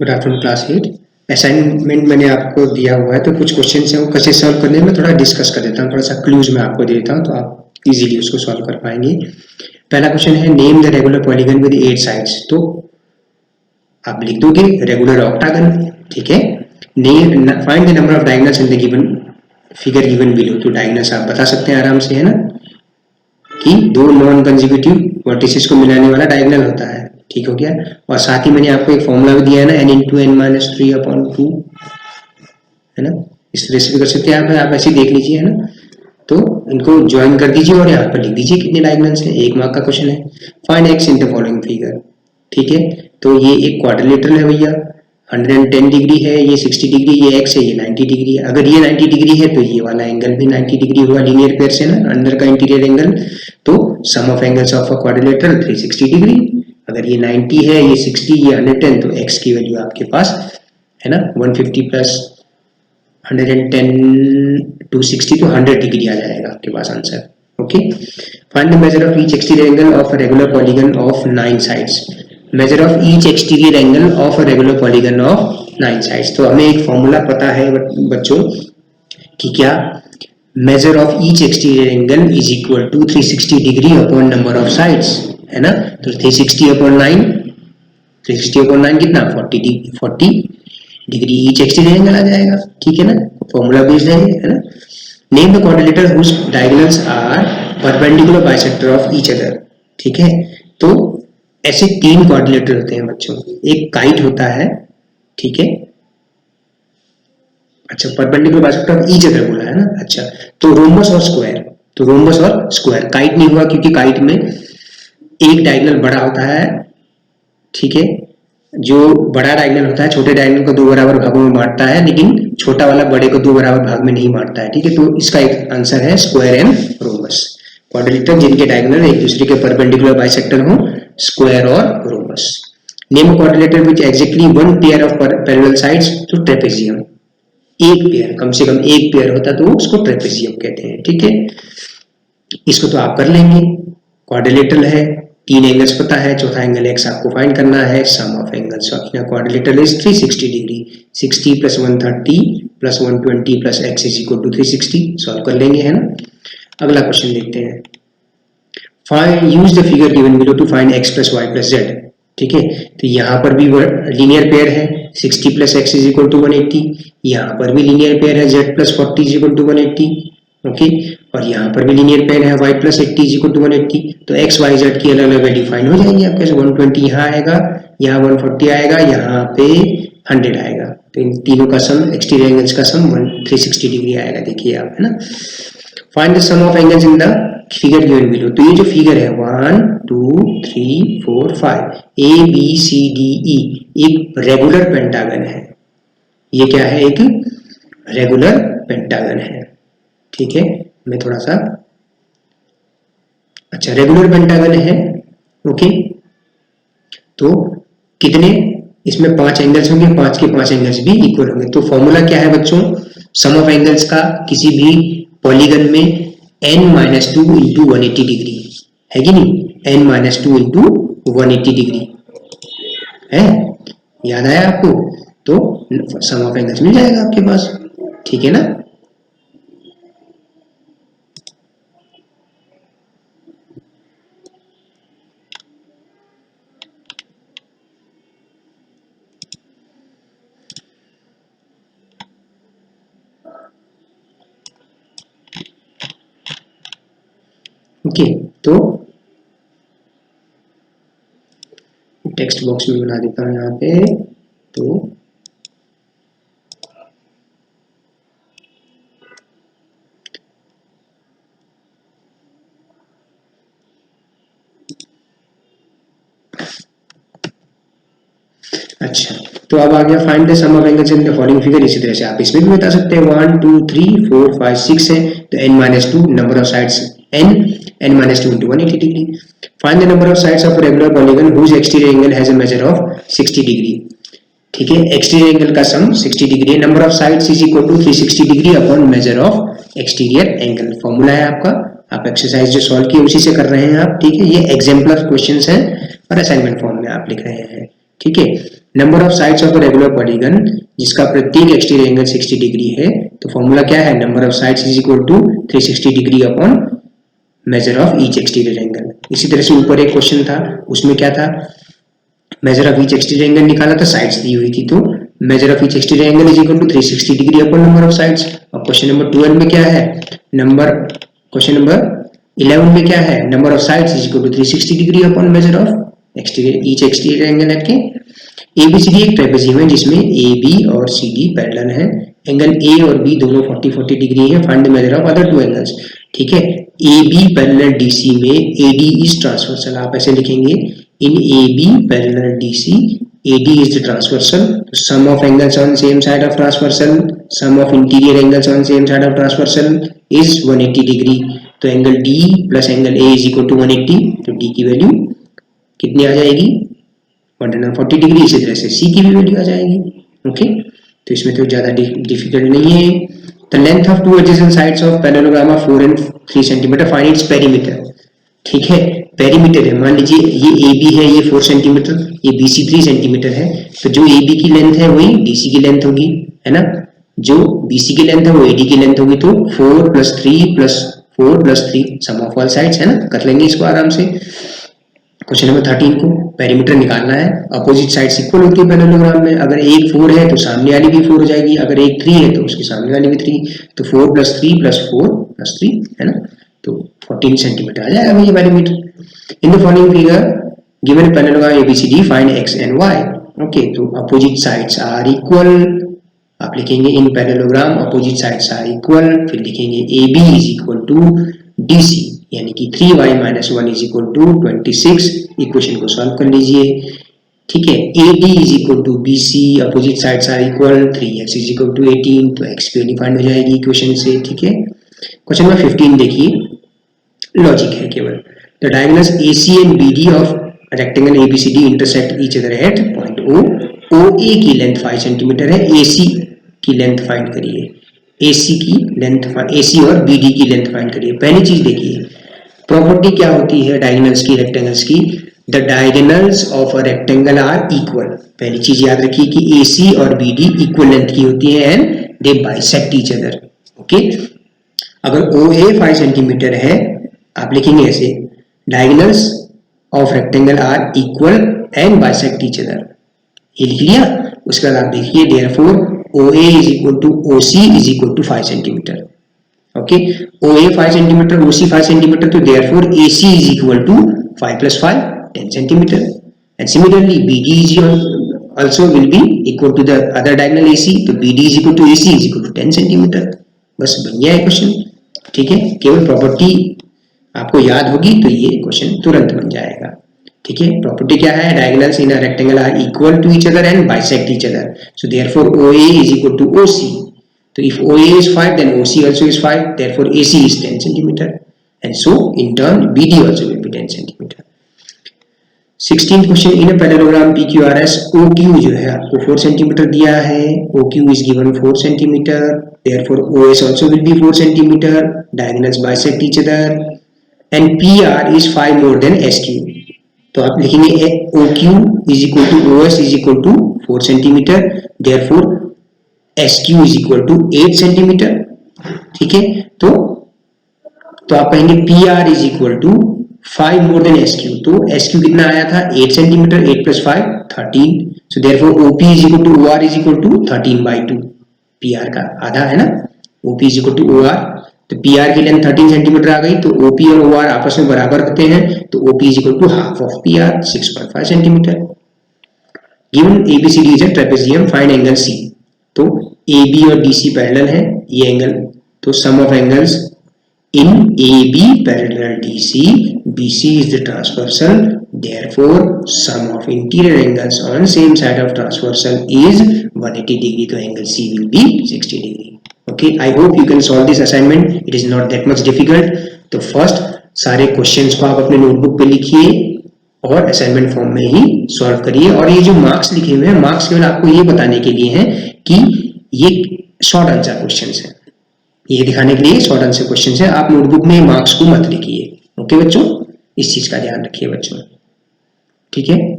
Good afternoon class 8। Assignment मैंने आपको दिया हुआ है, तो कुछ क्वेश्चन हैं वो कैसे सॉल्व करने में थोड़ा डिस्कस कर देता हूँ, थोड़ा सा क्लूज मैं आपको दे देता हूँ तो आप इजीली उसको सॉल्व कर पाएंगे। पहला क्वेश्चन है name the regular polygon with 8 sides. तो आप लिख दोगे रेगुलर ऑक्टागन, ठीक है। Name find the number of diagonals in the given figure given below. तो डायगोनल्स आप बता सकते हैं आराम से, है ना, कि दो नॉन कंसेक्यूटिव वर्टिसेस को मिलाने वाला डायगोनल होता है, ठीक हो गया। और साथ ही मैंने आपको एक फॉर्मूला भी दिया है ना, n इंटू एन माइनस 3/2, है ना। इस तरह से भी कर सकते हैं आप ऐसे देख लीजिए, है ना। तो इनको ज्वाइन कर दीजिए और यहाँ पर लिख दीजिए कितने डायगोनल्स हैं। 1 मार्क का क्वेश्चन है। Find x in the following figure, ठीक है। तो ये एक क्वाड्रिलेटरल है भैया, 110 डिग्री है, ये 60 डिग्री, ये एक्स है, ये 90 डिग्री है। अगर ये 90 डिग्री है तो ये वाला एंगल भी 90 डिग्री हुआ लीनियर पेयर से ना, अंदर का इंटीरियर एंगल। तो sum of angles of a quadrilateral 360 degree. अगर ये 90 है, ये 60, ये 110, तो एक्स की वैल्यू आपके पास है ना 150 प्लस 110 260, तो 100 डिग्री आ जाएगा आपके पास answer. Okay. Find the measure of each exterior angle of a regular polygon of 9 sides. Measure of each exterior angle of a regular polygon of 9 sides. तो हमें एक फॉर्मूला पता है बच्चों कि क्या, measure of each exterior angle is equal to 360 degree upon number of sides, है ना। तो 360 अपॉन 9, 360 अपॉन 9 कितना 40 डिग्री ईच एक्सटीरियर एंगल आ जाएगा, ठीक है ना। फॉर्मूला बेस्ड है ना। Name the quadrilateral whose diagonals are perpendicular bisector of each other, ठीक है। तो ऐसे 3 क्वाड्रिलेटर होते हैं बच्चों। एक काइट होता है, ठीक है। अच्छा, perpendicular bisector of each other बोला है ना। अच्छा, तो रोम्बस और स्क्वायर। तो रोम्बस और स्क्वायर, काइट नहीं हुआ क्योंकि काइट में एक डायगोनल बड़ा होता है, ठीक है। जो बड़ा डायगोनल होता है छोटे डायगोनल को 2 बराबर भागों में बांटता है, लेकिन छोटा वाला बड़े को 2 बराबर भाग में नहीं बांटता है, ठीक है। तो इसका एक आंसर है स्क्वायर एंड रोम्बस। क्वाड्रिलेटरल जिनके डायगोनल एक दूसरे के परपेंडिकुलर बाइसेक्टर हो, स्क्वायर और rhombus. Name quadrilateral which exactly one pair of parallel sides. तो ट्रेपेजियम, एक पेयर, कम से कम एक पेयर होता तो उसको ट्रेपेजियम कहते हैं, ठीक है। इसको तो आप कर लेंगे, क्वाड्रिलेटरल है, 3 एंगल्स पता है, चौथा एंगल एक्स आपको फाइंड करना है। Sum of angles of quadrilateral is 360 degree. 60 plus 130 plus 120 plus x is equal to 360। Solve कर लेंगे, है ना। अगला क्वेश्चन देखते हैं। Find use the figure given below to find x plus y plus z, ठीक है। तो यहाँ पर भी लीनियर पेयर है, 60 plus x is equal to 180। यहाँ पर भी लीनियर पेयर है, z plus 40 is equal to 180, okay. और यहाँ पर भी लीनियर पेयर है, y plus 80 is equal to 180। तो x y z की अलग अलग वैल्यू फाइंड हो जाएंगी आपके। 120 यहाँ आएगा, यहाँ 140 आएगा, यहाँ पे 100 आएगा। तो इन तीनों का सम, एक्सटीरियर एंगल्स का सम 360 डिग्री आएगा, देखिए आप, है ना। Find the sum of angles in the figure given below. तो ये जो फिगर है 1 2 3 4 5 A B C D E, एक रेगुलर पेंटागन है। ये क्या है, एक रेगुलर पेंटागन है, ठीक है। मैं थोड़ा सा, अच्छा, रेगुलर पेंटागन है, ओके। तो कितने, इसमें 5 एंगल्स होंगे, 5 के 5 एंगल्स भी इक्वल होंगे। तो फॉर्मूला क्या है बच्चों, सम ऑफ एंगल्स का किसी भी पॉलीगन में n-2 इंटू 180 डिग्री है कि नहीं, n-2 इंटू 180 डिग्री है, याद आया आपको। तो सम ऑफ एंगल्स मिल जाएगा आपके पास, ठीक है ना। ओके, तो टेक्स्ट बॉक्स में बना देता हूं यहाँ पे। तो अच्छा, तो अब आ गया find the sum of angles in the following figure. इसी तरह से आप इसमें भी बता सकते हैं, 1 2 3 4 5 6 है, तो n-2 number of sides n-2 into 180 degree. Find the number of sides of regular polygon whose exterior angle has a measure of 60 degree, ठीक है। एक्सटीरियर एंगल का सम 60 डिग्री है, number of sides is equal to 360 degree upon measure of exterior angle. Formula है आपका, आप exercise जो solve की उसी से कर रहे हैं आप, ठीक है। ये एग्जाम्पलर क्वेश्चंस हैं और असाइनमेंट फॉर्म में आप लिख रहे हैं, ठीक है। Number of sides of regular polygon जिसका प्रत्येक एक्सटीरियर एंगल 60 डिग्री है, तो फॉर्मूला क्या है, number of sides is equal to 360 degree upon measure of each exterior angle. इसी तरह से ऊपर एक क्वेश्चन था, उसमें क्या था, measure of each exterior angle निकाला था, साइड्स दी हुई थी, तो measure of each exterior angle is equal to 360 degree upon number of sides. और क्वेश्चन नंबर 12 में क्या है, क्वेश्चन नंबर 11 में क्या है, number of sides is equal to 360 degree upon measure of exterior each exterior angle at K. ABCD एक trapezium है जिसमें ए बी और सी डी पैरेलल है, एंगल ए और बी दोनों 40-40 डिग्री है, find the measure of other two angles. ठीक है, ए बी पैरेलल डीसी में एडी इज ट्रांसवर्सल, आप ऐसे लिखेंगे, in A B parallel DC AD is the transversal, sum of angles on same side of transversal, sum of interior angles on same side of transversal is 180 degree। तो angle D plus angle A is equal to 180, तो D की value कितनी आ जाएगी, 140 degree. इसी तरह से C की भी वैल्यू आ जाएगी। ओके, तो इसमें तो ज्यादा डिफिकल्ट नहीं है। The length of two adjacent sides of parallelogram are 4 and 3 cm, find its perimeter। ठीक है, पेरीमीटर है, मान लीजिए ये ए बी है, ये 4 सेंटीमीटर, ये बी सी 3 सेंटीमीटर है, तो जो ए बी की लेंथ है वही डी सी की लेंथ होगी, है ना, जो बी सी की लेंथ है वो ए डी की लेंथ होगी, तो 4 + 3 + 4 + 3 सम ऑफ ऑल साइड्स, है ना, कर लेंगे इसको आराम से। क्वेश्चन नंबर 13 को पेरीमीटर निकालना है, अपोजिट साइड्स इक्वल होती है पैरेललोग्राम में, अगर एक 4 है तो सामने वाली भी 4 हो जाएगी, अगर एक 3 है तो उसके सामने वाली भी 3, तो 4 + 3 + 4 + 3, है ना, तो 14 सेंटीमीटर आ जाएगा ये perimeter. In the following figure, given parallelogram ABCD, find x and y। Okay, तो opposite sides are equal, आप लिखेंगे in parallelogram opposite sides are equal, फिर लिखेंगे AB is equal to DC, यानी कि 3y - 1 is equal to 26। Equation को solve कर लीजिए। ठीक है, AD is equal to BC, opposite sides are equal, 3x is equal to 18, तो x की वैल्यू फाइंड हो जाएगी इक्वेशन से। ठीक है, क्वेश्चन नंबर 15 देखिए, लॉजिक है केवल। The diagonals AC and BD of rectangle ABCD intersect each other at point O। OA की लेंथ 5 सेंटीमीटर है, AC की लेंथ फाइंड करिए, AC की लेंथ, AC और BD की लेंथ फाइंड करिए। पहली चीज देखिए, प्रॉपर्टी क्या होती है डायगोनल्स की, रेक्टेंगल्स की, the diagonals of a rectangle are equal. पहली चीज याद रखिए कि AC और BD इक्वल लेंथ की होती है and they bisect each other. Okay, अगर OA 5 सेंटीमीटर है, आप लिखेंगे ऐसे, diagonals of rectangle are equal and bisect each other, ये लिख लिया। उसके बाद आप देखिए, therefore OA is equal to OC is equal to 5 centimetre. Okay, OA 5 centimetre, OC 5 centimetre, तो therefore AC is equal to 5 + 5 10 centimetre, and similarly BD is also will be equal to the other diagonal AC, तो BD is equal to AC is equal to 10 centimetre. बस बन गया है question. ठीक है, केवल property आपको याद होगी तो ये क्वेश्चन तुरंत बन जाएगा। ठीक है, प्रॉपर्टी क्या है, diagonals in a rectangle are equal to each other and bisect each other, so therefore OA is equal to OC, तो if OA is 5 then OC also is 5, therefore AC is 10 centimeter, and so in turn BD also will be 10 centimeter। 16th question, in a parallelogram PQRS OQ जो है आपको 4 centimetre दिया है, OQ is given 4 centimetre, therefore OS also will be 4 centimetre, diagonals bisect each other and PR is 5 more than SQ, तो आप लिखेंगे OQ is equal to OS is equal to 4 centimetre, therefore SQ is equal to 8 centimetre. ठीक है, तो आप कहेंगे PR is equal to 5 more than SQ, तो SQ कितना आया था 8 centimetre, 8 + 5 13, so therefore OP is equal to OR is equal to 13/2, PR का आधा है ना, OP is equal to OR, तो PR की लेंथ 13 सेंटीमीटर आ गई, तो OP और OR आपस में बराबर होते हैं, तो OP is equal to half of PR 6.5 centimetre. Given ABCD is a trapezium, find angle C, तो AB और DC पैरेलल है, ये एंगल, तो sum of angles in AB parallel DC, BC is the transversal, therefore sum of interior angles on same side of transversal is 180 degree, तो angle C will be 60 degree। Okay, I hope you can solve this assignment. It is not that much difficult. तो first सारे questions को आप अपने notebook पे लिखिए और assignment form में ही सॉल्व करिए, और ये जो मार्क्स लिखे हुए हैं, मार्क्स केवल आपको ये बताने के लिए हैं कि ये शॉर्ट आंसर क्वेश्चंस हैं, ये दिखाने के लिए शॉर्ट आंसर क्वेश्चंस हैं। आप नोटबुक में मार्क्स को मत लिखिए। ओके बच्चों, इस चीज का ध्यान रखिए बच्चों। ठीक है।